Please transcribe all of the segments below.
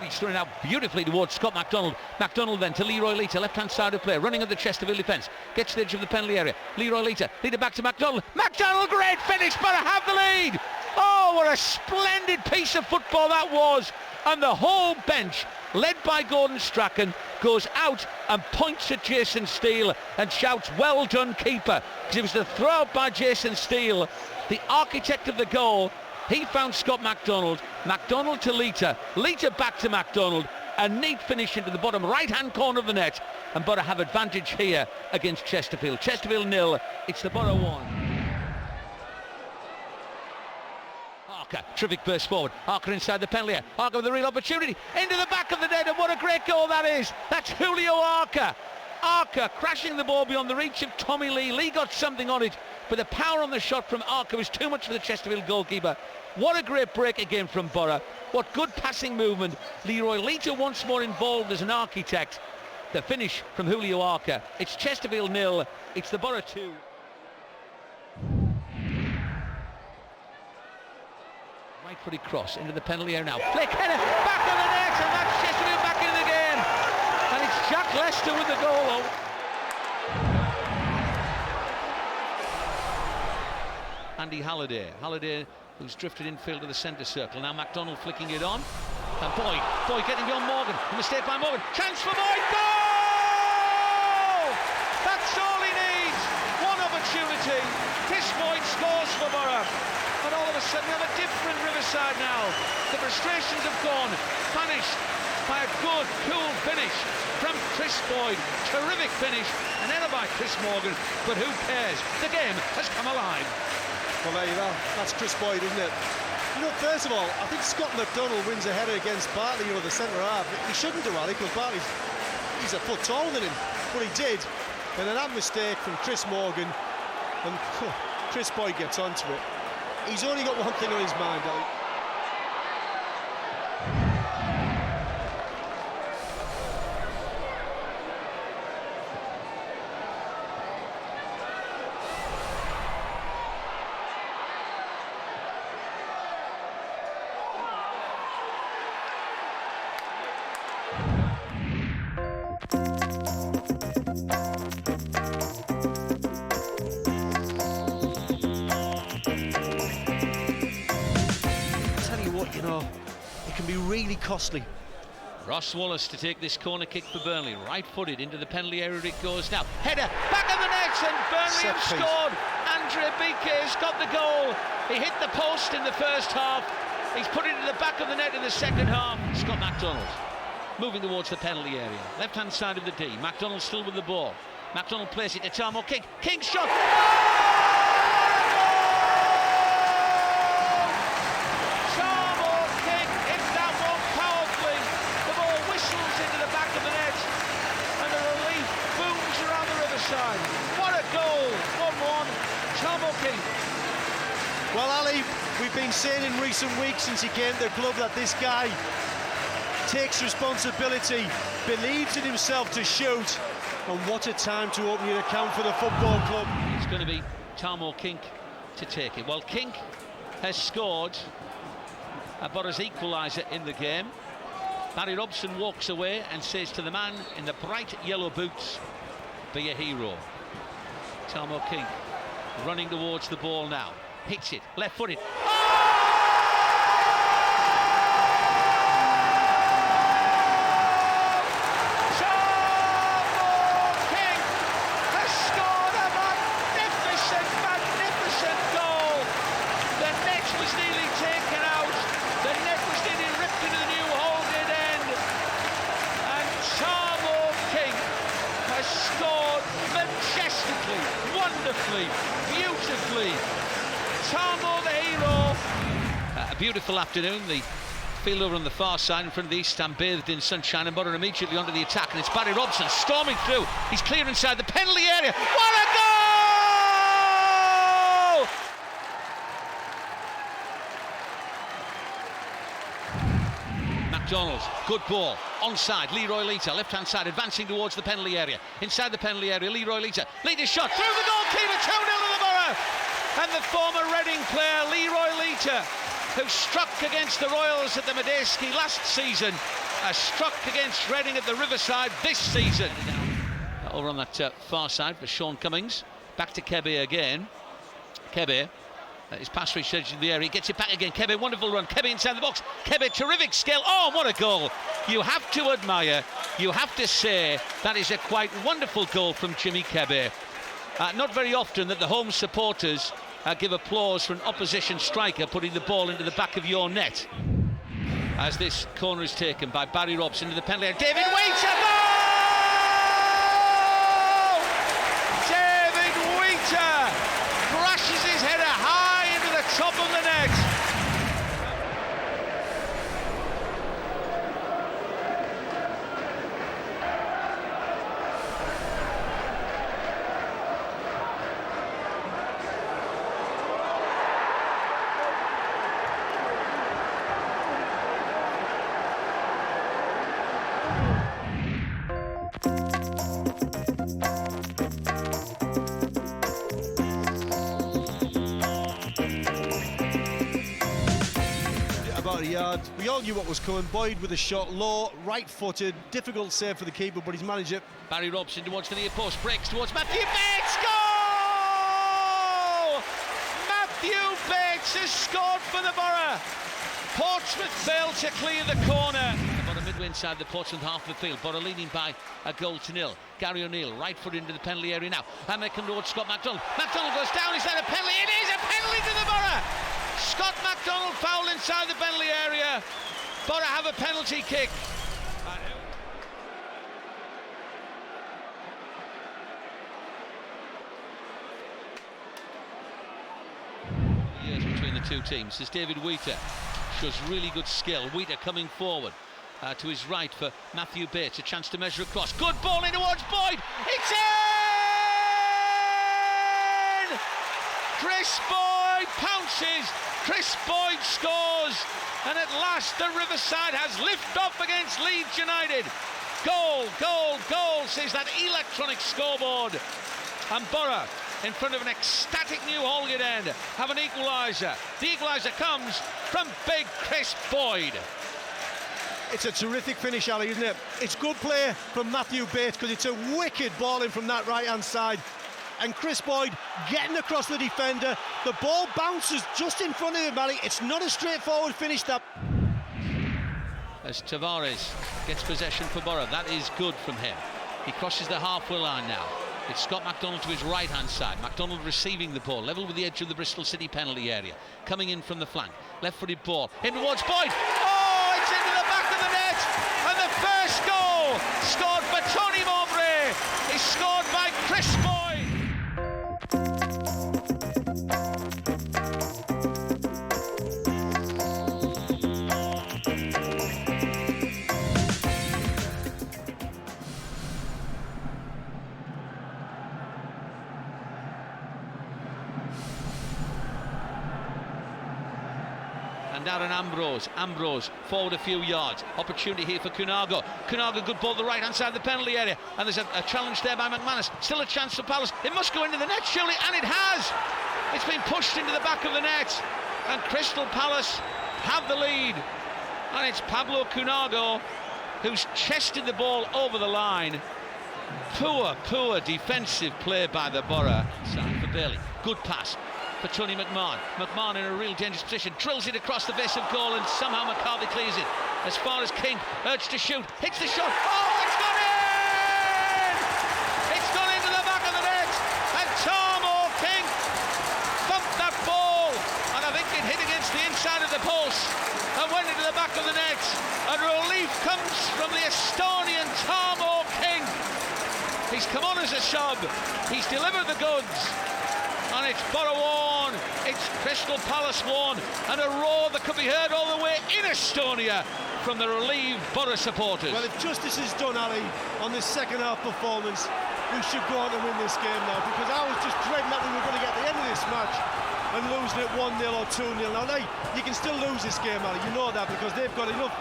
He's running out beautifully towards Scott MacDonald. MacDonald then to Leroy Lita, left-hand side of play, running at the Chesterfield defence. Gets to the edge of the penalty area. Leroy Lita back to MacDonald. MacDonald, great finish, but I have the lead. Oh, what a splendid piece of football that was. And the whole bench, led by Gordon Strachan, goes out and points at Jason Steele and shouts, well done, keeper. Because it was the throw out by Jason Steele, the architect of the goal. He found Scott MacDonald, MacDonald to Lita back to MacDonald, a neat finish into the bottom right-hand corner of the net, and Borough have advantage here against Chesterfield. Chesterfield 0, it's the Borough 1. Arca, terrific burst forward, Arca inside the penalty area, Arca with a real opportunity, into the back of the net, and what a great goal that is! That's Julio Arca! Arca crashing the ball beyond the reach of Tommy Lee. Lee got something on it, but the power on the shot from Arca was too much for the Chesterfield goalkeeper. What a great break again from Borough. What good passing movement. Leroy Lita once more involved as an architect. The finish from Julio Arca. It's Chesterfield 0, it's the Borough 2. Right-footed cross into the penalty area now. Flick header, back of the net, and that's Chesterfield back in it again. And it's Jack Lester with the goal. Andy Halliday, who's drifted infield to the centre circle. Now MacDonald flicking it on. And Boyd getting beyond Morgan. A mistake by Morgan. Chance for Boyd. Goal! That's all he needs. One opportunity. Chris Boyd scores for Borough. And all of a sudden we have a different Riverside now. The frustrations have gone. Vanished by a good, cool finish from Chris Boyd. Terrific finish. An error by Chris Morgan. But who cares? The game has come alive. Well, there you go. That's Chris Boyd, isn't it? You know, first of all, I think Scott MacDonald wins a header against Bartley, the centre half. He shouldn't do, Ali, because Bartley's he's a foot taller than him. But he did. And then that mistake from Chris Morgan, and Chris Boyd gets onto it. He's only got one thing on his mind, Ali. You know, it can be really costly. Ross Wallace to take this corner kick for Burnley, right-footed into the penalty area it goes now. Header, back of the net, and Burnley have scored. Andre Biquet's got the goal. He hit the post in the first half. He's put it in the back of the net in the second half. Scott MacDonald moving towards the penalty area. Left-hand side of the D. MacDonald still with the ball. MacDonald plays it to Tarmo King. King's shot. What a goal! 1-1, Tarmo King. Well, Ali, we've been saying in recent weeks since he came to the club that this guy takes responsibility, believes in himself to shoot, and what a time to open your account for the football club. It's going to be Tarmo King to take it. Well, King has scored a Borough's equaliser in the game. Barry Robson walks away and says to the man in the bright yellow boots, be a hero. Tarmo King running towards the ball now. Hits it, left-footed. Tarmo King has scored a magnificent goal. The net was nearly taken out. The net was nearly ripped into the new Holgate end. And Tarmo King has scored majestically, wonderfully, beautifully. Tarmo the hero. A beautiful afternoon. The Field over on the far side in front of the East Stand, bathed in sunshine, and Borough immediately onto the attack, and it's Barry Robson storming through. He's clear inside the penalty area. What a goal! McDonald, good ball, onside, Leroy Lita, left-hand side, advancing towards the penalty area. Inside the penalty area, Leroy Lita, Lita's shot through the goalkeeper, 2-0 to the Borough! And the former Reading player, Leroy Lita, who struck against the Royals at the Medeski last season, has struck against Reading at the Riverside this season. Over on that far side for Sean Cummings, back to Kebe again. Kebe, his pass reach edge in the area, he gets it back again. Kebe, wonderful run, Kebe inside the box. Kebe, terrific skill. Oh, what a goal! You have to admire, you have to say that is a quite wonderful goal from Jimmy Kebe. Not very often that the home supporters give applause for an opposition striker putting the ball into the back of your net. As this corner is taken by Barry Robson into the penalty area. David Wheater, goal! David Wheater crashes his header high into the top of the net. About a yard. We all knew what was coming. Boyd with a shot, low, right-footed, difficult save for the keeper, but he's managed it. Barry Robson towards the near post, breaks towards Matthew Bates, goal! Matthew Bates has scored for the Borough. Portsmouth failed to clear the corner. About a midway inside the Portsmouth half of the field, Borough leading by a goal to nil. Gary O'Neill, right foot into the penalty area now. And they come towards Scott McDonald. McDonald goes down, is that a penalty? It is a penalty to the Borough! Scott McDonald fouled inside the penalty area. Borough have a penalty kick. Years between the two teams as David Wheater shows really good skill. Wheater coming forward to his right for Matthew Bates, a chance to measure across. Good ball in towards Boyd. It's in! Chris Boyd pounces. Chris Boyd scores, and at last the Riverside has lift off against Leeds United. Goal, goal, goal, says that electronic scoreboard. And Borough, in front of an ecstatic New Holgate end, have an equaliser. The equaliser comes from big Chris Boyd. It's a terrific finish, Ali, isn't it? It's good play from Matthew Bates because it's a wicked ball in from that right-hand side. And Chris Boyd getting across the defender. The ball bounces just in front of him, Ali. It's not a straightforward finish, that. As Tavares gets possession for Borough, that is good from him. He crosses the halfway line now. It's Scott McDonald to his right-hand side. McDonald receiving the ball, level with the edge of the Bristol City penalty area. Coming in from the flank, left-footed ball, in towards Boyd. Oh, it's into the back of the net! And the first goal, scored for Tony Mowbray, is scored by Chris Boyd. And Aaron Ambrose forward a few yards. Opportunity here for Kunago. Kunago, good ball, the right-hand side of the penalty area. And there's a challenge there by McManus. Still a chance for Palace. It must go into the net, surely, and it has. It's been pushed into the back of the net. And Crystal Palace have the lead. And it's Pablo Kunago who's chested the ball over the line. Poor defensive play by the Borough side for Bailey. Good pass for Tony McMahon. McMahon in a real dangerous position, drills it across the base of goal, and somehow McCarthy clears it. As far as King, urged to shoot, hits the shot. Oh, it's gone in! It's gone into the back of the net, and Tom King thumped that ball, and I think it hit against the inside of the post and went into the back of the net. And relief comes from the Estonian Tom King. He's come on as a sub. He's delivered the goods. and it's Borough 1, it's Crystal Palace 1, and a roar that could be heard all the way in Estonia from the relieved Borough supporters. Well, if justice is done, Ali, on this second half performance, we should go on and win this game now, because I was just dreading that we were going to get the end of this match and losing it 1-0 or 2-0. Now, you can still lose this game, Ali, you know that, because they've got enough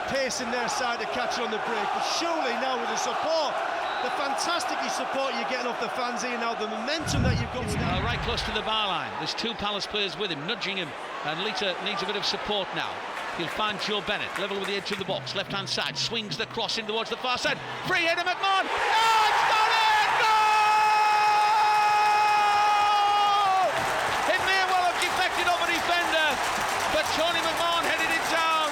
pace in their side to catch it on the break. But surely now with the support, the fantastic support you're getting off the fans here now, the momentum that you've got now. Right close to the bar line. There's two Palace players with him, nudging him, and Lita needs a bit of support now. He'll find Joe Bennett, level with the edge of the box, left-hand side, swings the cross in towards the far side. Free header, McMahon. Oh, it's got it! Goal! It may well have deflected off a defender, but Tony McMahon headed it down.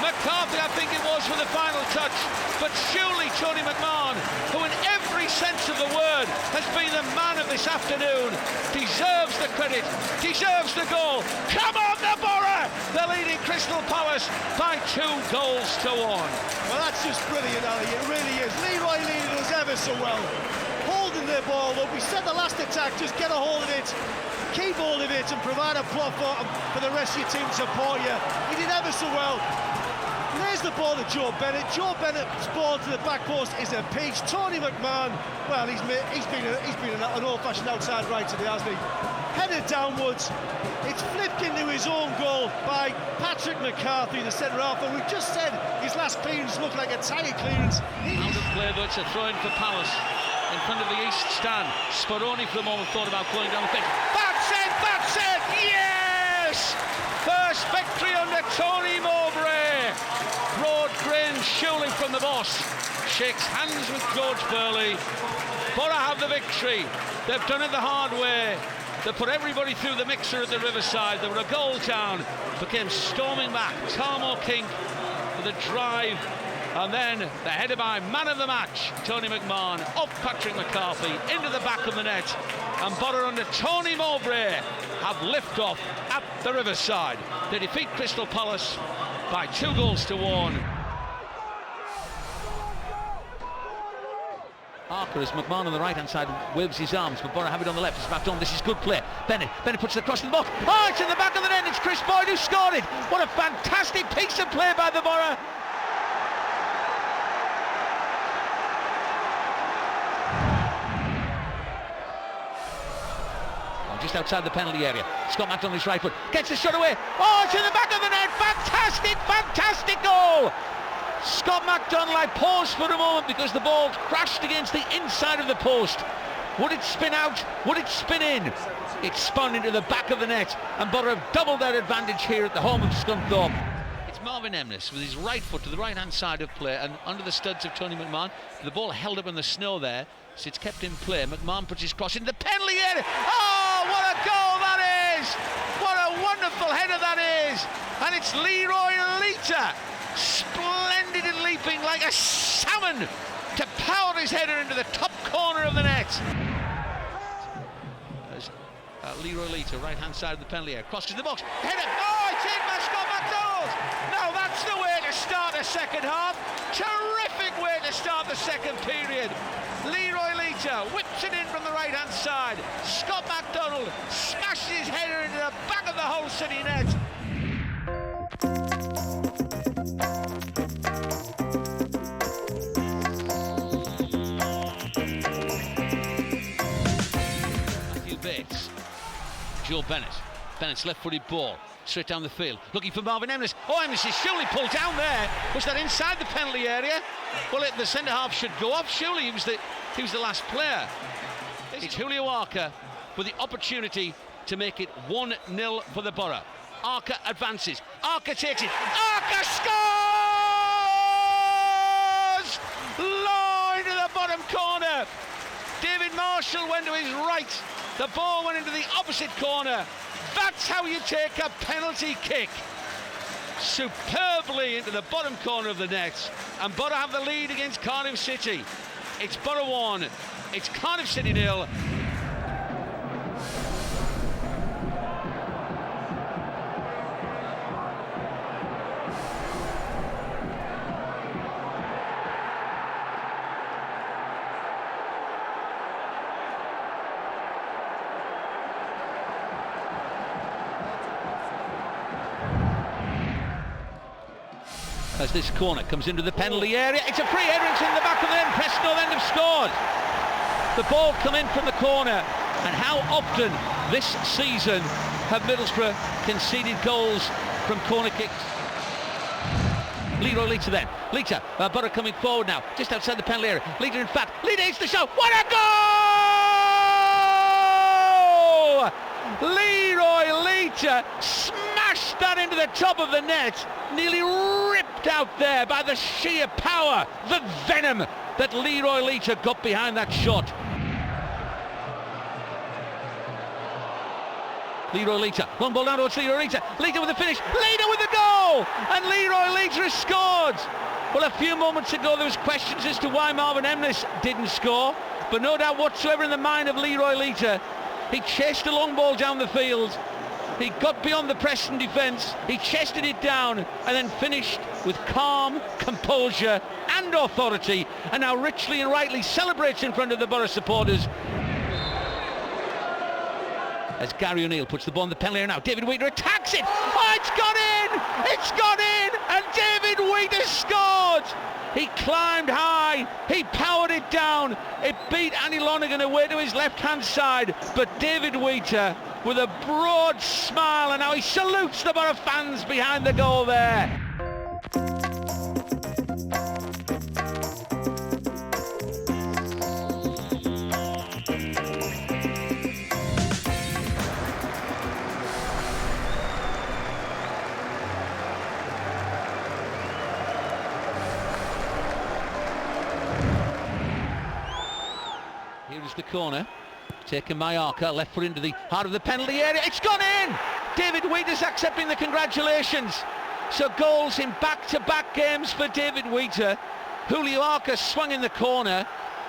McCarthy, I think it was, for the final touch, but surely Tony McMahon, who in every sense of the word has been the man of this afternoon, deserves the credit, deserves the goal. Come on, the Borough! They're leading Crystal Palace by 2 goals to 1. Well, that's just brilliant, Ali, it really is. Leroy leading us ever so well, holding the ball up. We said the last attack, just get a hold of it, keep hold of it and provide a platform for the rest of your team to support you. He did ever so well. There's the ball to Joe Bennett. Joe Bennett's ball to the back post is a peach. Tony McMahon, well, he's been an old-fashioned outside right today, hasn't he? Headed downwards. It's flipped into his own goal by Patrick McCarthy, the centre half. And we've just said his last clearance looked like a tiny clearance. Out of play, but it's a throw-in for Palace in front of the East stand. Speroni for the moment thought about going down the pitch. That's it! That's it! Yes! First victory under Tony Mowbray. Broad grin surely from the boss. Shakes hands with George Burley. Borough have the victory. They've done it the hard way. They put everybody through the mixer at the Riverside. They were a goal town, but came storming back. Tarmo King for the drive, and then the header by man of the match, Tony McMahon, off Patrick McCarthy, into the back of the net, and Borough under Tony Mowbray have liftoff at the Riverside. They defeat Crystal Palace by 2 goals to 1. Arker, as McMahon on the right-hand side waves his arms, but Borough have it on the left. It's back on. This is good play. Bennett puts the cross in the box. Oh, it's in the back of the net. It's Chris Boyd who scored it. What a fantastic piece of play by the Borough. Just outside the penalty area. Scott McDonald's right foot gets the shot away. Oh, it's in the back of the net. Fantastic goal. Scott McDonald, I paused for a moment because the ball crashed against the inside of the post. Would it spin out? Would it spin in? It spun into the back of the net, and Borough have doubled their advantage here at the home of Scunthorpe. It's Marvin Emness with his right foot to the right-hand side of play and under the studs of Tony McMahon. The ball held up in the snow there, so it's kept in play. McMahon puts his cross in the penalty area. Oh, what a goal that is! What a wonderful header that is! And it's Leroy Lita, splendid and leaping like a salmon to power his header into the top corner of the net. There's Leroy Lita, right-hand side of the penalty area, crosses the box, header. Oh, it's in by Scott McDonald! Now that's the way to start the second half. Terrific way to start the second period. Leroy Lita whips it in from the right-hand side. Scott McDonald smashes his header into the back of the Hull City net. Matthew Bates. Joe Bennett. Bennett's left-footed ball. Straight down the field, looking for Marvin Emness. Oh, Emness is surely pulled down there. Was that inside the penalty area? Well, the centre-half should go off. Surely he was the last player. It's Julio Arca with the opportunity to make it 1-0 for the Borough. Arca advances. Arca takes it. Arca scores! Low into the bottom corner. David Marshall went to his right. The ball went into the opposite corner. That's how you take a penalty kick. Superbly into the bottom corner of the net. And Borough have the lead against Cardiff City. It's Borough 1, it's Cardiff City 0. as this corner comes into the penalty area. It's a free header in the back of the net. Preston North End have scored. The ball come in from the corner, and how often this season have Middlesbrough conceded goals from corner kicks? Leroy Lita then. Lita, Borough coming forward now, just outside the penalty area. Lita in fact, Lita hits the shot. What a goal! Leroy Lita smashed that into the top of the net, nearly ripped out there by the sheer power, the venom that Leroy Lita got behind that shot. Leroy Lita, one ball down towards Leroy Lita. Lita with the finish, Lita with the goal, and Leroy Lita has scored. Well, a few moments ago there was questions as to why Marvin Emnis didn't score, but no doubt whatsoever in the mind of Leroy Lita. He chased a long ball down the field, he got beyond the Preston defence, he chested it down and then finished with calm, composure and authority, and now richly and rightly celebrates in front of the Borough supporters. As Gary O'Neill puts the ball in the penalty area now, David Wheater attacks it. Oh, it's gone in! It's gone in! And David Wheater scored! He climbed high, he powered it down. It beat Andy Lonergan away to his left-hand side, but David Wheater with a broad smile, and now he salutes the Borough fans behind the goal there. Here is the corner, taken by Arca, left foot into the heart of the penalty area. It's gone in! David Wheater's accepting the congratulations. So goals in back-to-back games for David Wheater. Julio Arca swung in the corner.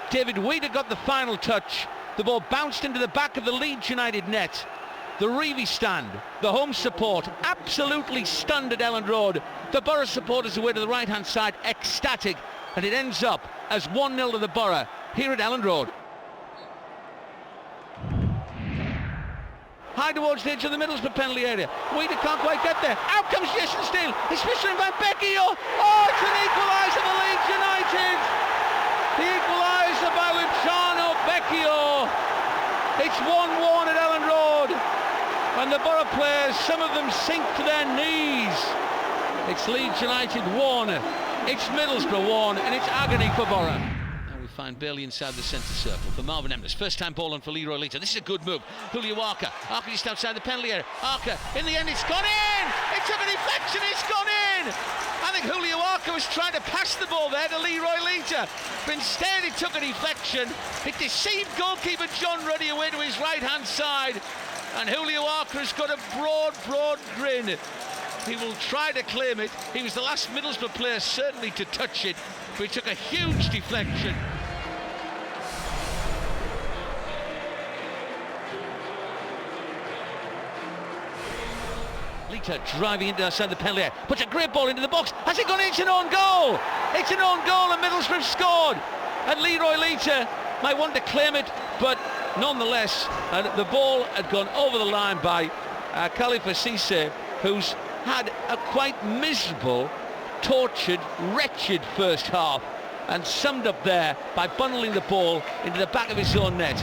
David Wheater got the final touch. The ball bounced into the back of the Leeds United net. The Reevy stand, the home support, absolutely stunned at Elland Road. The Borough supporters away to the right-hand side, ecstatic. And it ends up as 1-0 to the Borough here at Elland Road. High towards the edge of the Middlesbrough penalty area. Wheater can't quite get there. Out comes Jason Steele. It's Mr. Van Becchio. Oh, it's an equaliser for Leeds United. The equaliser by Luciano Becchio. It's 1-1 at Elland Road. And the Borough players, some of them sink to their knees. It's Leeds United 1. It's Middlesbrough 1. And it's agony for Borough. Find Bailey inside the centre circle for Marvin Emnis. First time ball on for Leroy Lita. This is a good move. Julio Arca. Arca just outside the penalty area. Arca, in the end, it's gone in! It took a deflection, it's gone in! I think Julio Arca was trying to pass the ball there to Leroy Lita, but instead it took a deflection. It deceived goalkeeper John Ruddy away to his right-hand side, and Julio Arca has got a broad grin. He will try to claim it. He was the last Middlesbrough player certainly to touch it, but it took a huge deflection. Lita driving into outside the penalty area, puts a great ball into the box. Has it gone in? It's an own goal! It's an own goal and Middlesbrough scored! And Leroy Lita might want to claim it, but nonetheless, the ball had gone over the line by Khalifa Cisse, who's had a quite miserable, tortured, wretched first half, and summed up there by bundling the ball into the back of his own net.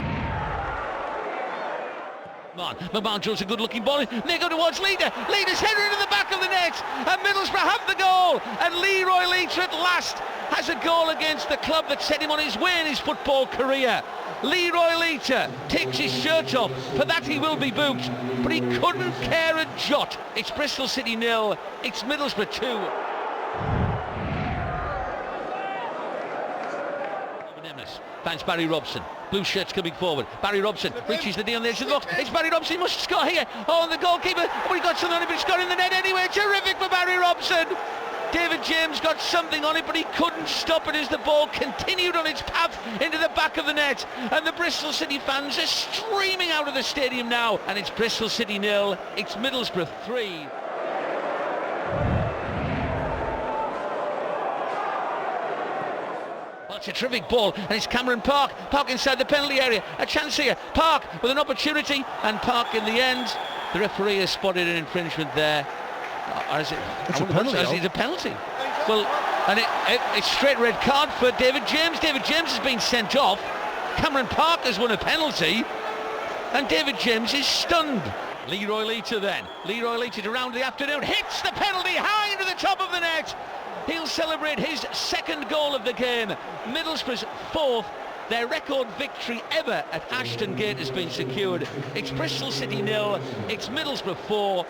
McMahon draws a good-looking ball. They go towards Lita. Lita's header into the back of the net, and Middlesbrough have the goal. And Leroy Lita at last has a goal against the club that set him on his way in his football career. Leroy Lita takes his shirt off. For that he will be booked, but he couldn't care a jot. It's Bristol City 0. It's Middlesbrough 2. Finds Barry Robson. Blue shirts coming forward. Barry Robson reaches the D on the edge of the box. It's Barry Robson. He must score here. Oh, and the goalkeeper. Oh, he got something on it, but he's got in the net anyway. Terrific for Barry Robson. David James got something on it, but he couldn't stop it as the ball continued on its path into the back of the net. And the Bristol City fans are streaming out of the stadium now. And it's Bristol City 0. It's Middlesbrough 3. It's a terrific ball, and it's Cameron Park. Park inside the penalty area. A chance here. Park with an opportunity, and Park in the end. The referee has spotted an infringement there. Or is it? It's a penalty. It's a penalty. Well, and it's straight red card for David James. David James has been sent off. Cameron Parker's won a penalty, and David James is stunned. Leroy Lita then. Leroy Lita to round the afternoon, hits the penalty high into the top of the net. He'll celebrate his second goal of the game. Middlesbrough's fourth. Their record victory ever at Ashton Gate has been secured. It's Bristol City 0, it's Middlesbrough 4,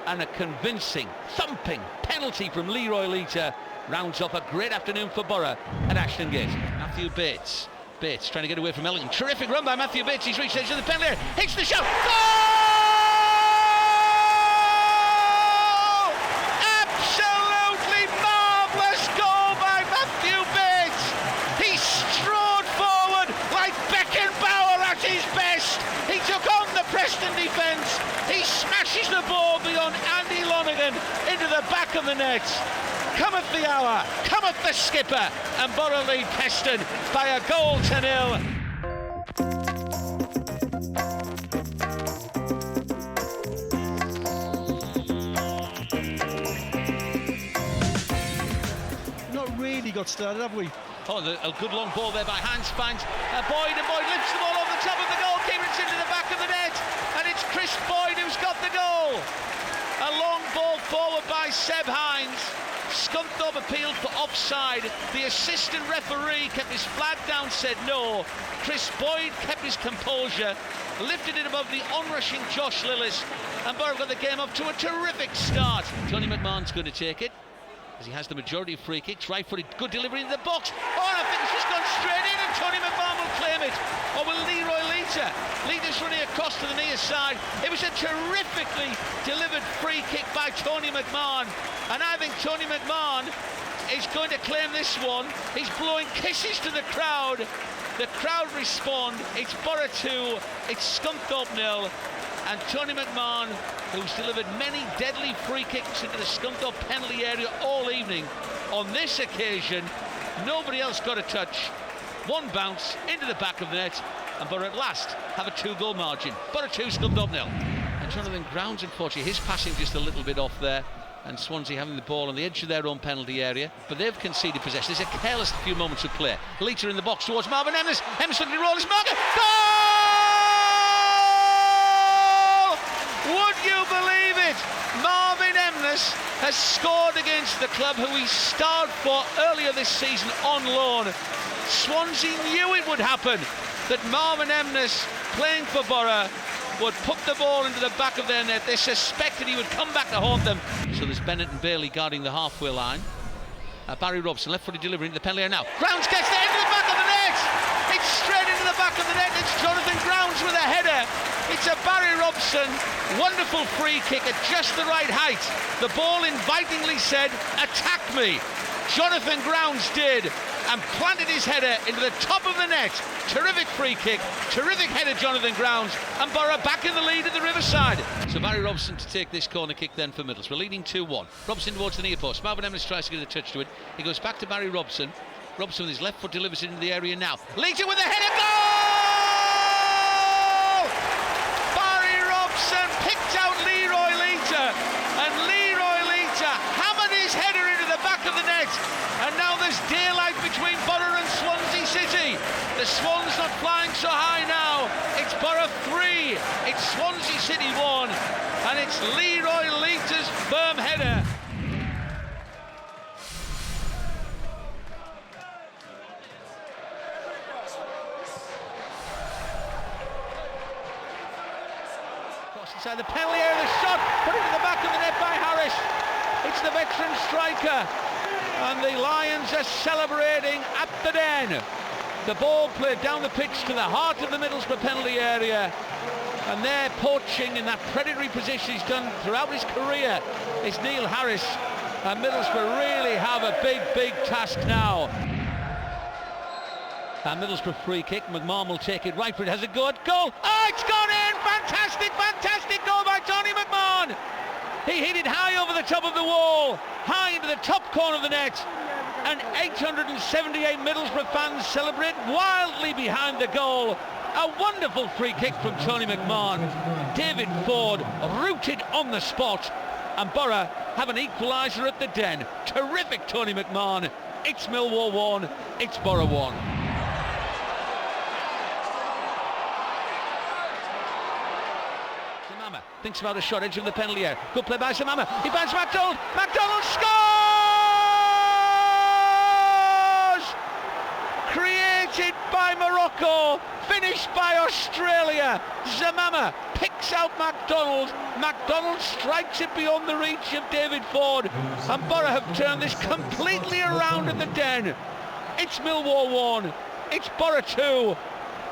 and a convincing, thumping penalty from Leroy Lita rounds off a great afternoon for Borough at Ashton Gate. Matthew Bates. Bates trying to get away from Ellington. Terrific run by Matthew Bates. He's reached the edge of the penalty area. Hits the shot. Goal! Absolutely marvellous goal by Matthew Bates. He strode forward like Beckenbauer at his best. He took on the Preston defence. He smashes the ball beyond Andy Lonergan into the back of the net. Cometh the hour, cometh the skipper, and Borough lead Preston by a goal to 0. Not really got started, have we? Oh, a good long ball there by Hans finds Boyd, and Boyd lifts the ball over the top of the goalkeeper. It's into the back of the net, and it's Chris Boyd who's got the goal. A long ball forward by Seb Hines. Scunthorpe appealed for offside. The assistant referee kept his flag down, said no. Chris Boyd kept his composure, lifted it above the onrushing Josh Lillis, and Borough got the game up to a terrific start. Tony McMahon's going to take it, as he has the majority of free kicks. Right-footed, good delivery in the box. Oh, and I think it's just gone straight in, and Tony McMahon will claim it. Or will Leroy Lita? Lita's running across to the near side. It was a terrifically delivered free kick by Tony McMahon, and I think Tony McMahon is going to claim this one. He's blowing kisses to the crowd. The crowd respond. It's Borough 2, it's Scunthorpe 0. And Tony McMahon, who's delivered many deadly free kicks into the Scunthorpe penalty area all evening, on this occasion, nobody else got a touch. One bounce into the back of the net, and Borough at last have a 2-goal margin. Borough 2, Scunthorpe 0. And Jonathan Grounds, unfortunately, his passing just a little bit off there, and Swansea having the ball on the edge of their own penalty area, but they've conceded possession. There's a careless few moments of play. Lita in the box towards Marvin Emnes. Emnes looking to roll his marker. Goal! Would you believe it? Marvin Emnes has scored against the club who he starred for earlier this season on loan. Swansea knew it would happen, that Marvin Emnes, playing for Borough, would put the ball into the back of their net. They suspected he would come back to haunt them. So there's Bennett and Bailey guarding the halfway line. Barry Robson, left-footed delivery into the penalty area now. Grounds gets there into the back of the net. It's straight into the back of the net. It's Jonathan Grounds with a header. It's a Barry Robson wonderful free kick at just the right height. The ball invitingly said, "Attack me." Jonathan Grounds did, and planted his header into the top of the net. Terrific free kick, terrific header, Jonathan Grounds, and Borough back in the lead at the Riverside. So Barry Robson to take this corner kick then for Middlesbrough, leading 2-1. Robson towards the near post. Marvin Emnes tries to get a touch to it. He goes back to Barry Robson. Robson with his left foot delivers it into the area now. Lita with a header, goal! Barry Robson picked out Leroy Lita, and Leroy Lita hammered his header into the back of the net. And now there's daylight between Borough and Swansea City. The Swans not flying so high now. It's Borough 3, it's Swansea City 1, and it's Leroy Lita's firm header. Cross inside the penalty area, the shot put into the back of the net by Harris. It's the veteran striker. And the Lions are celebrating at the Den. The ball played down the pitch to the heart of the Middlesbrough penalty area, and they're poaching in that predatory position he's done throughout his career. It's Neil Harris, and Middlesbrough really have a big task now. And Middlesbrough free kick, McMahon will take it right for it, has a good goal. Oh, it's gone in! Fantastic goal by Tony McMahon! He hit it high over the top of the wall, high into the top corner of the net, and 878 Middlesbrough fans celebrate wildly behind the goal. A wonderful free kick from Tony McMahon. David Ford rooted on the spot, and Borough have an equaliser at the Den. Terrific Tony McMahon. It's Millwall 1, it's Borough 1. Zamama thinks about a shot, edge of the penalty area. Good play by Zamama. He finds MacDonald. MacDonald scores! Created by Morocco, finished by Australia. Zamama picks out MacDonald. MacDonald strikes it beyond the reach of David Ford, and Borough have turned this completely around at the Den. It's Millwall 1, it's Borough 2,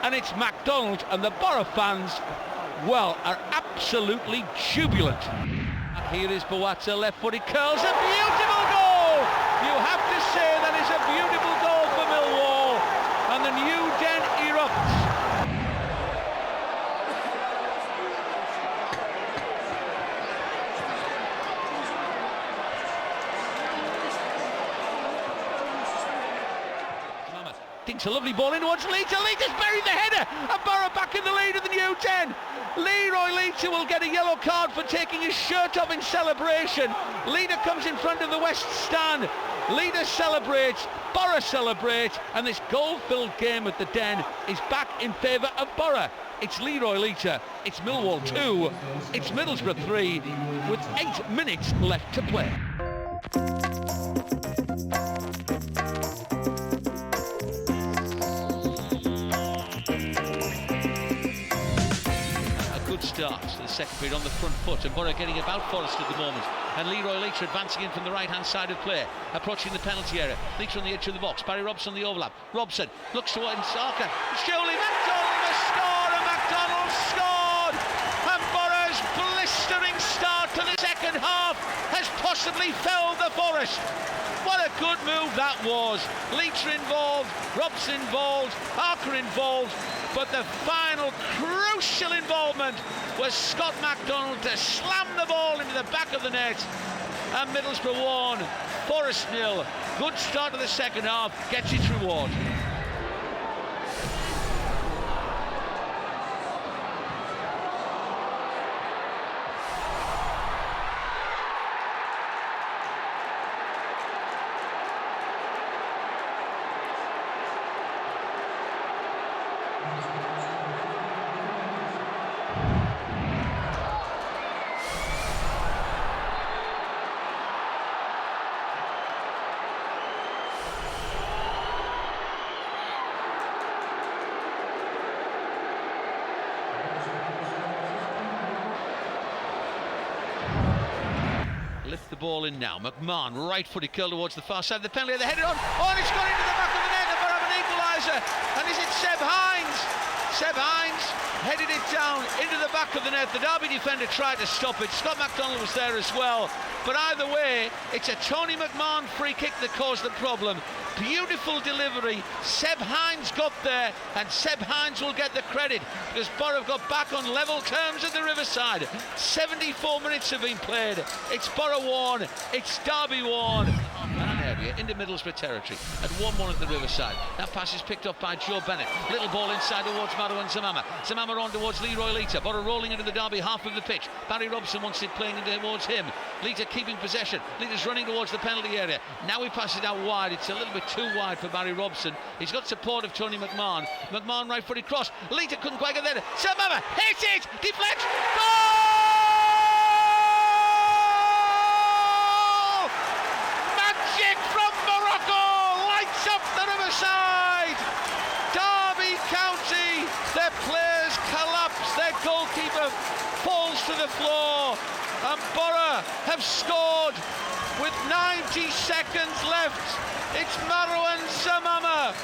and it's MacDonald, and the Borough fans, well, are absolutely jubilant. Here is Boatza, left foot, he curls, a beautiful goal! You have to say that is a beautiful goal for Millwall, and the new Den erupts. It's a lovely ball in towards Leiter. Leiter's buried the header, and Borough back in the lead of the new 10. Leroy Leiter will get a yellow card for taking his shirt off in celebration. Leiter comes in front of the West stand. Leiter celebrates, Borough celebrates, and this goal-filled game at the Den is back in favour of Borough. It's Leroy Leiter, it's Millwall 2, it's Middlesbrough 3, with 8 minutes left to play. Start to the second period on the front foot, and Borough getting about Forrest at the moment, and Leroy Leiter advancing in from the right hand side of play, approaching the penalty area. Leiter on the edge of the box, Barry Robson on the overlap. Robson looks towards Saka, surely MacDonald has scored, and MacDonald scored, and Borough's blistering start to the second half has possibly felled the Forest. What a good move that was. Leiter involved, Robson involved, Harker involved, but the final crucial involvement was Scott MacDonald to slam the ball into the back of the net. And Middlesbrough 1, Forest 0. Good start to the second half, gets its reward. Lift the ball in now. McMahon, right footed curl towards the far side of the penalty. They headed on. Oh, and it's gone into the back of the net. And Borough have an equaliser. And is it Seb Hines? Seb Hines headed it down into the back of the net. The Derby defender tried to stop it. Scott MacDonald was there as well. But either way, it's a Tony McMahon free kick that caused the problem. Beautiful delivery. Seb Hines got there, and Seb Hines will get the credit because Borough got back on level terms at the Riverside. 74 minutes have been played. It's Borough 1, it's Derby 1. Area into Middlesbrough territory at 1-1 at the Riverside. That pass is picked up by Joe Bennett. Little ball inside towards Maro and Zamama. Zamama on towards Leroy Leiter. Borough rolling into the Derby half of the pitch. Barry Robson wants it playing towards him. Leiter keeping possession. Leiter's running towards the penalty area. Now he passes it out wide. It's a little bit too wide for Barry Robson. He's got support of Tony McMahon. McMahon right footed cross. Leiter couldn't quite get there. Zamama hits it. Deflects. Goal! From Morocco, lights up the Riverside. Derby County, their players collapse, their goalkeeper falls to the floor, and Borough have scored with 90 seconds left. It's Marouane Zamama,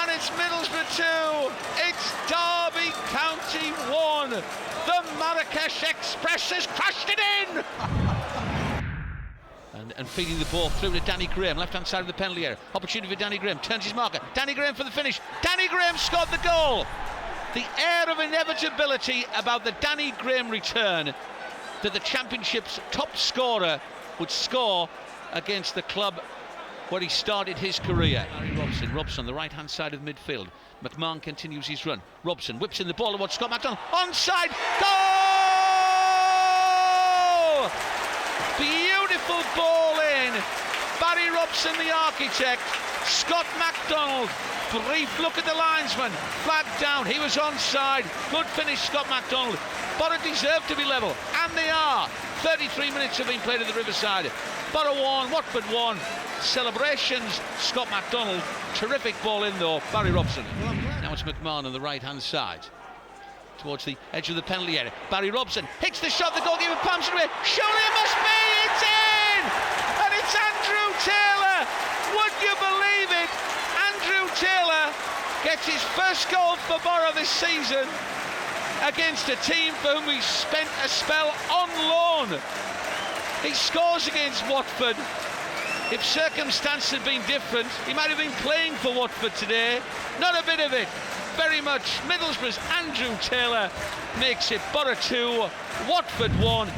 and it's Middlesbrough 2, it's Derby County 1. The Marrakesh Express has crashed it in. And feeding the ball through to Danny Graham, left-hand side of the penalty area. Opportunity for Danny Graham, turns his marker. Danny Graham for the finish. Danny Graham scored the goal. The air of inevitability about the Danny Graham return, that the Championship's top scorer would score against the club where he started his career. Robson on the right-hand side of midfield. McMahon continues his run. Robson whips in the ball towards Scott MacDonald. Onside. Goal! ball in. Barry Robson, the architect. Scott MacDonald. Brief look at the linesman. Flag down. He was onside. Good finish, Scott MacDonald. Borough deserved to be level, and they are. 33 minutes have been played at the Riverside. Borough 1, Watford 1. Celebrations, Scott MacDonald. Terrific ball in though, Barry Robson. Now it's McMahon on the right-hand side. Towards the edge of the penalty area. Barry Robson hits the shot, the goalkeeper palms it away. Surely it must be, it's in! And it's Andrew Taylor! Would you believe it? Andrew Taylor gets his first goal for Borough this season against a team for whom he spent a spell on loan. He scores against Watford. If circumstances had been different, he might have been playing for Watford today. Not a bit of it. Very much Middlesbrough's Andrew Taylor makes it Borough 2, Watford 1.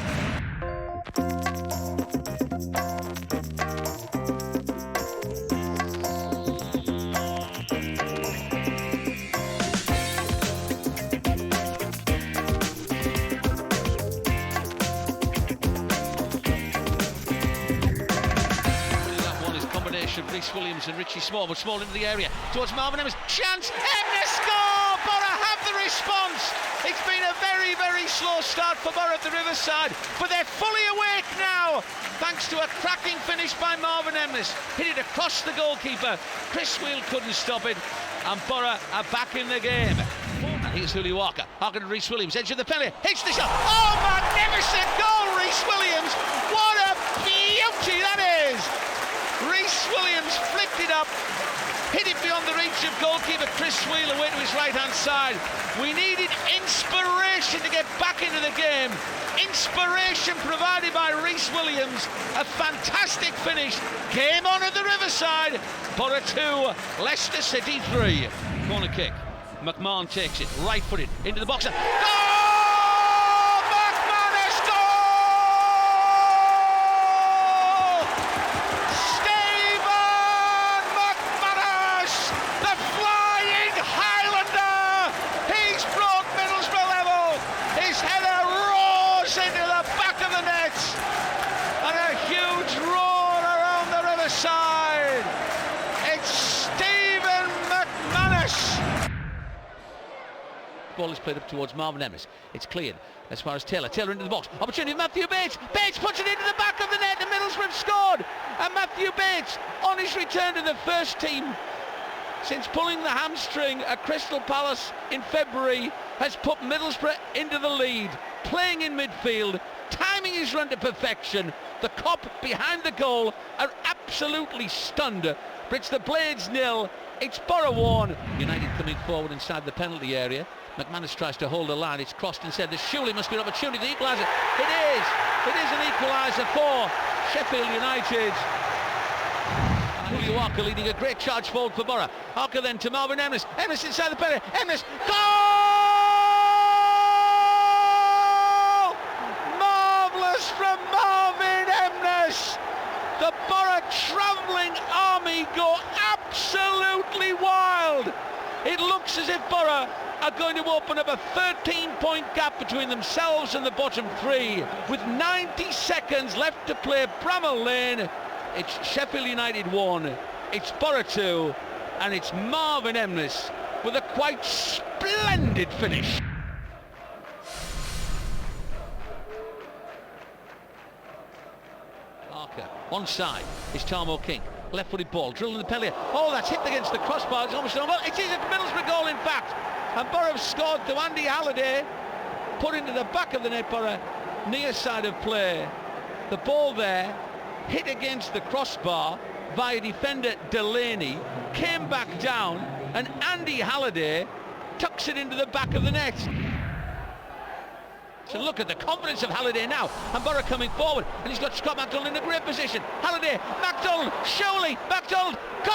Of Rhys Williams and Richie Small, but Small into the area towards Marvin Emmers. Chance, Emmers score! Borough have the response. It's been a very, very slow start for Borough at the Riverside, but they're fully awake now thanks to a cracking finish by Marvin Emmers. Hit it across the goalkeeper. Chris Wheel couldn't stop it, and Borough are back in the game. And here's Hooley Walker. Harkin to Rhys Williams, edge of the penalty, hits the shot. Oh, magnificent goal, Rhys Williams! What a beauty that is! Rhys Williams flicked it up, hit it beyond the reach of goalkeeper Chris Wheel away to his right-hand side. We needed inspiration to get back into the game. Inspiration provided by Rhys Williams. A fantastic finish. Game on at the Riverside. Borough 2, Leicester City 3. Corner kick. McMahon takes it, right-footed, into the box. Goal! Ball is played up towards Marvin Emmers. It's cleared as far as Taylor. Taylor into the box. Opportunity of Matthew Bates. Bates puts it into the back of the net. And Middlesbrough scored. And Matthew Bates, on his return to the first team since pulling the hamstring at Crystal Palace in February, has put Middlesbrough into the lead. Playing in midfield, timing his run to perfection. The Cop behind the goal are absolutely stunned. But it's the Blades 0. It's Borough 1. United coming forward inside the penalty area. McManus tries to hold the line. It's crossed instead. There surely must be an opportunity to equalise it. It is. It is an equaliser for Sheffield United. Hooley Walker leading a great charge forward for Borough. Walker then to Marvin Emmers. Emmers inside the penalty. Emmers. Goal! Marvellous from Marvin Emmers. The Borough travelling army go absolutely wild. It looks as if Borough are going to open up a 13-point gap between themselves and the bottom three. With 90 seconds left to play Bramall Lane, it's Sheffield United 1, it's Borough 2, and it's Marvin Emmers with a quite splendid finish. Parker, onside, is Tarmo King. Left-footed ball, drilling the penalty. Oh, that's hit against the crossbar. It's almost well, it is a Middlesbrough goal, in fact. And Borough scored to Andy Halliday, put into the back of the net. Borough near side of play. The ball there hit against the crossbar via defender Delaney, came back down, and Andy Halliday tucks it into the back of the net. So look at the confidence of Halliday now, and Borough coming forward, and he's got Scott MacDonald in a great position. Halliday, MacDonald, Showley, MacDonald, goal!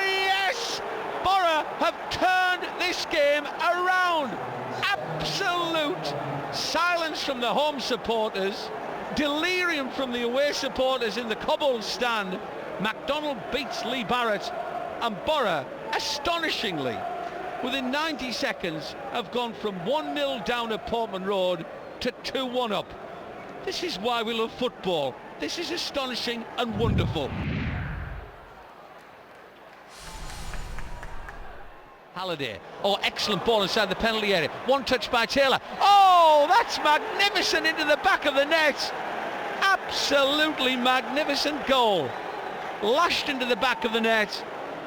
Yes! Borough have turned this game around. Absolute silence from the home supporters, delirium from the away supporters in the Cobble stand. MacDonald beats Lee Barrett, and Borough, astonishingly, within 90 seconds, have gone from 1-0 down at Portman Road to 2-1 up. This is why we love football. This is astonishing and wonderful. Halliday. Oh, excellent ball inside the penalty area. One touch by Taylor. Oh, that's magnificent into the back of the net. Absolutely magnificent goal. Lashed into the back of the net.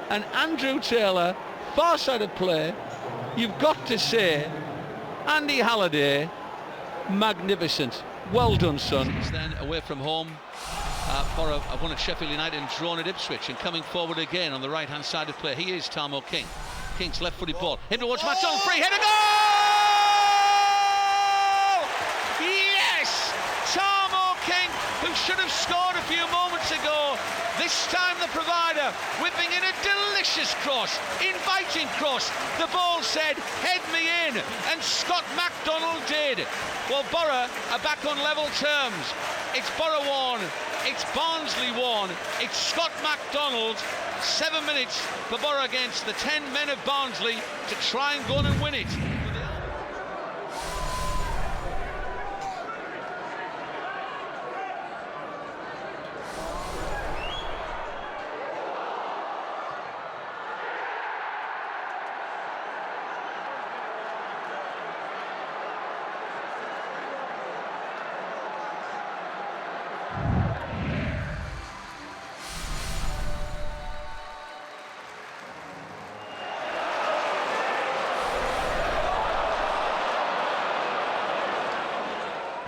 And Andrew Taylor, far side of play. You've got to say, Andy Halliday, magnificent. Well done, son. He's then away from home for a one at Sheffield United and drawn at Ipswich, and coming forward again on the right-hand side of play. He is Tarmo King. King's left-footed ball. In towards McDonald, free header, goal! Yes! Tarmo King, who should have scored a few moments ago. This time the provider whipping in a delicious cross, inviting cross. The ball said, head me in, and Scott McDonald did. Well, Borough are back on level terms. It's Borough 1, it's Barnsley 1, it's Scott McDonald. 7 minutes for Borough against the 10 men of Barnsley to try and go on and win it.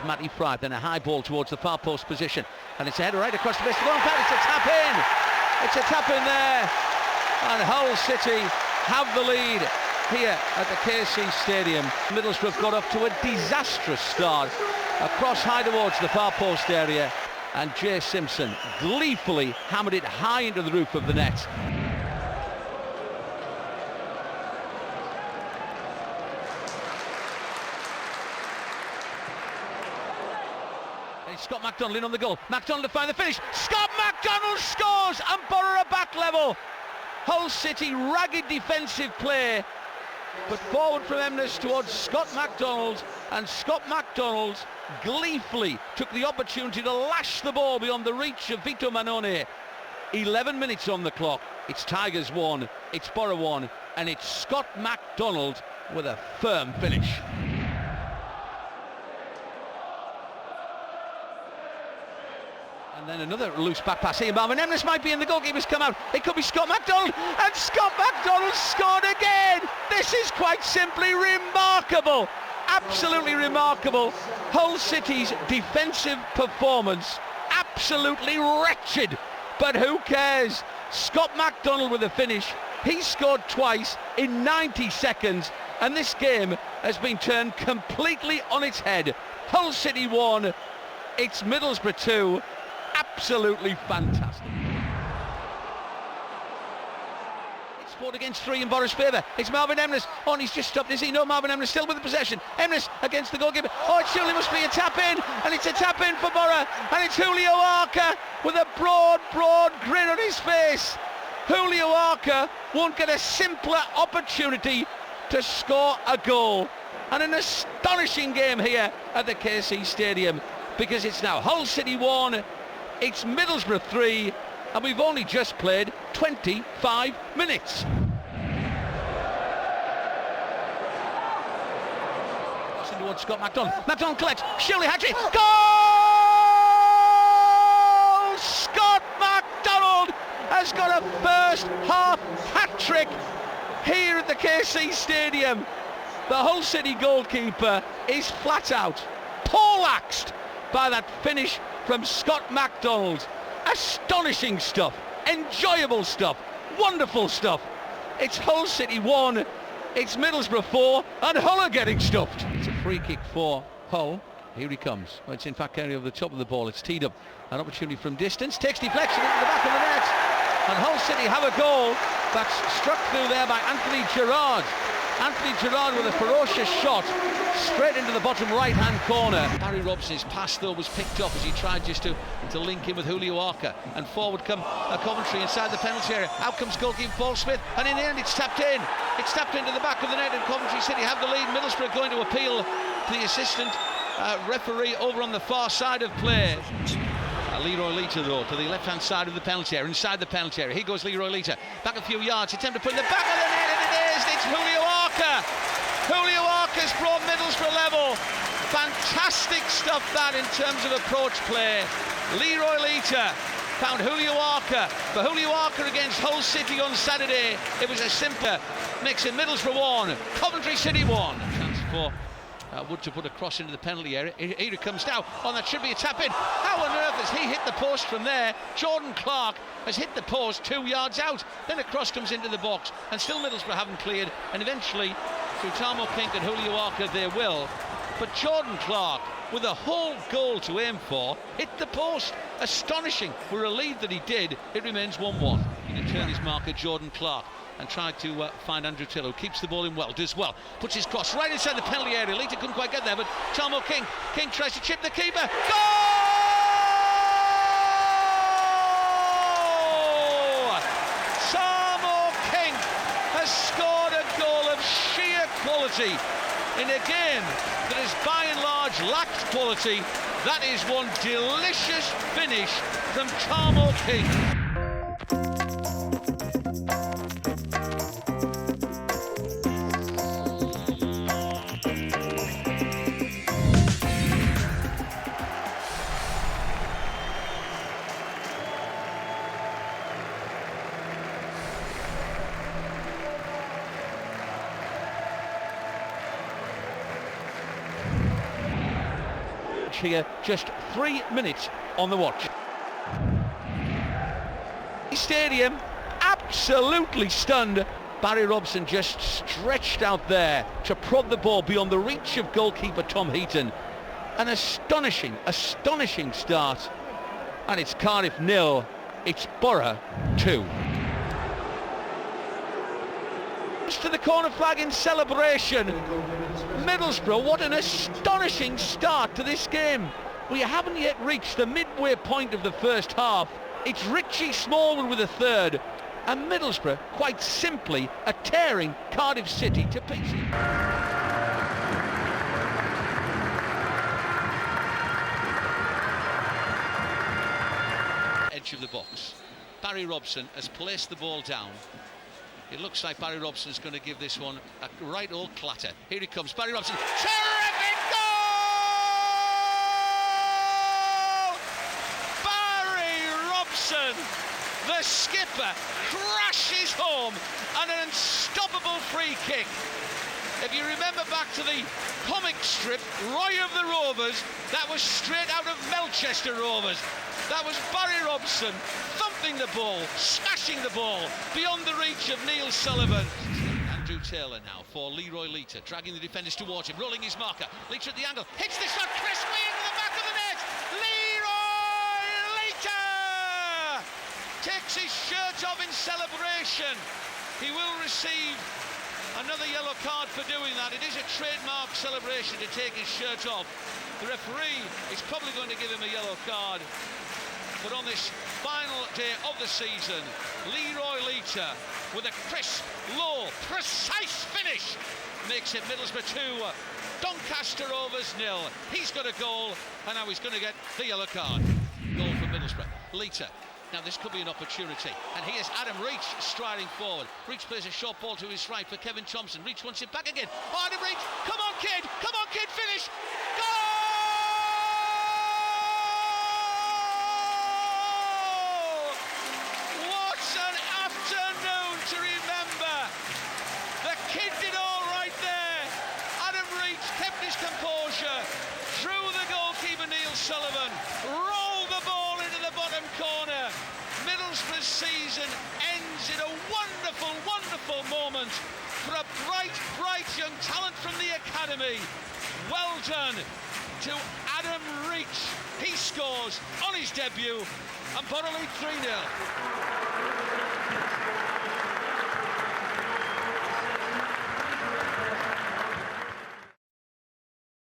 Matty Fry, then a high ball towards the far post position, and it's a header right across the best of one pad. It's a tap in. It's a tap in there, and Hull City have the lead here at the KC Stadium. Middlesbrough got off to a disastrous start, across high towards the far post area, and Jay Simpson gleefully hammered it high into the roof of the net. Scott McDonald in on the goal. McDonald to find the finish. Scott McDonald scores, and Borough are back level. Hull City, ragged defensive play, but forward from Emness towards Scott McDonald, and Scott McDonald gleefully took the opportunity to lash the ball beyond the reach of Vito Manone. 11 minutes on the clock. It's Tigers 1, it's Borough 1, and it's Scott McDonald with a firm finish. And then another loose back pass here. Marvin Emness might be in, the goalkeeper's come out. It could be Scott McDonald, and Scott McDonald scored again. This is quite simply remarkable. Absolutely remarkable. Hull City's defensive performance, absolutely wretched. But who cares? Scott McDonald with a finish. He scored twice in 90 seconds, and this game has been turned completely on its head. Hull City 1, it's Middlesbrough 2. Absolutely fantastic. It's 4 against 3 in Borough's favour. It's Marvin Emness. Oh, and he's just stopped, is he? No, Marvin Emness still with the possession. Emness against the goalkeeper. Oh, it surely must be a tap in, and it's a tap in for Borough, and it's Julio Arca with a broad grin on his face. Julio Arca won't get a simpler opportunity to score a goal, and an astonishing game here at the KC Stadium, because it's now Hull City 1, it's Middlesbrough 3, and we've only just played 25 minutes. Passing towards Scott McDonald. McDonald collects. Surely hat-trick. Goal! Scott McDonald has got a first half hat-trick here at the KC Stadium. The Hull City goalkeeper is flat out poleaxed by that finish from Scott McDonald. Astonishing stuff, enjoyable stuff, wonderful stuff. It's Hull City 1, it's Middlesbrough 4, and Hull are getting stuffed. It's a free kick for Hull. Here he comes. Well, it's in fact carry over the top of the ball. It's teed up. An opportunity from distance. Takes deflection into the back of the net. And Hull City have a goal that's struck through there by Anthony Gerrard. Anthony Gerrard with a ferocious shot straight into the bottom right-hand corner. Barry Robson's pass, though, was picked up as he tried just to link in with Julio Arca. And forward come Coventry inside the penalty area. Out comes goalkeeper Paul Smith, and in the end it's tapped in. It's tapped into the back of the net, and Coventry City have the lead. Middlesbrough going to appeal to the assistant referee over on the far side of play. Leroy Lita though to the left-hand side of the penalty area, inside the penalty area. Here goes Leroy Lita, back a few yards, attempt to put in the back of the net, and it is. It's Julio Arca. Julio Arca's brought Middlesbrough level. Fantastic stuff that in terms of approach play. Leroy Lita found Julio Arca. For Julio Arca against Hull City on Saturday, it was a simple mix in Middlesbrough 1, Coventry City 1. Chance for Wood to put a cross into the penalty area. Here it comes now. Oh, that should be a tap in. How on earth has he hit the post from there? Jordan Clark has hit the post 2 yards out. Then a cross comes into the box, and still Middlesbrough haven't cleared. And eventually, through Tarmo Kink and Julio Arca, they will. But Jordan Clark, with a whole goal to aim for, hit the post. Astonishing. We're relieved that he did. It remains 1-1. He can turn his marker, Jordan Clark, and tried to find Andrew Till, who keeps the ball in well, does well, puts his cross right inside the penalty area. Lita couldn't quite get there, but Tarmo King tries to chip the keeper. Goal! Tarmo King has scored a goal of sheer quality in a game that has by and large lacked quality. That is one delicious finish from Tarmo King. Here, just 3 minutes on the watch. Stadium absolutely stunned. Barry Robson just stretched out there to prod the ball beyond the reach of goalkeeper Tom Heaton. An astonishing start, and it's Cardiff 0, it's Borough 2. To the corner flag in celebration. Middlesbrough, what an astonishing start to this game. We haven't yet reached the midway point of the first half. It's Richie Smallwood with a third, and Middlesbrough quite simply are tearing Cardiff City to pieces. Edge of the box. Barry Robson has placed the ball down. It looks like Barry Robson is going to give this one a right old clatter. Here he comes, Barry Robson. Terrific goal! Barry Robson, the skipper, crashes home and an unstoppable free kick. If you remember back to the comic strip, Roy of the Rovers, that was straight out of Melchester Rovers. That was Barry Robson thumping the ball, smashing the ball beyond the reach of Neil Sullivan. Andrew Taylor now for Leroy Lita, dragging the defenders towards him, rolling his marker. Lita at the angle, hits the shot crisply into the back of the net. Leroy Lita takes his shirt off in celebration. He will receive another yellow card for doing that. It is a trademark celebration to take his shirt off. The referee is probably going to give him a yellow card. But on this final day of the season, Leroy Lita, with a crisp, low, precise finish, makes it Middlesbrough 2, Doncaster Rovers 0. He's got a goal, and now he's going to get the yellow card. Goal for Middlesbrough. Lita. Now this could be an opportunity, and here's Adam Reach striding forward. Reach plays a short ball to his right for Kevin Thompson. Reach wants it back again. Oh, Adam Reach, come on kid, finish! Goal! What an afternoon to remember! The kid did all right there. Adam Reach kept his composure, drew the goalkeeper Neil Sullivan, rolled the ball into the bottom corner. Middlesbrough's season ends in a wonderful, wonderful moment for a bright, bright young talent from the academy. Well done to Adam Reach. He scores on his debut, and Borough lead 3-0.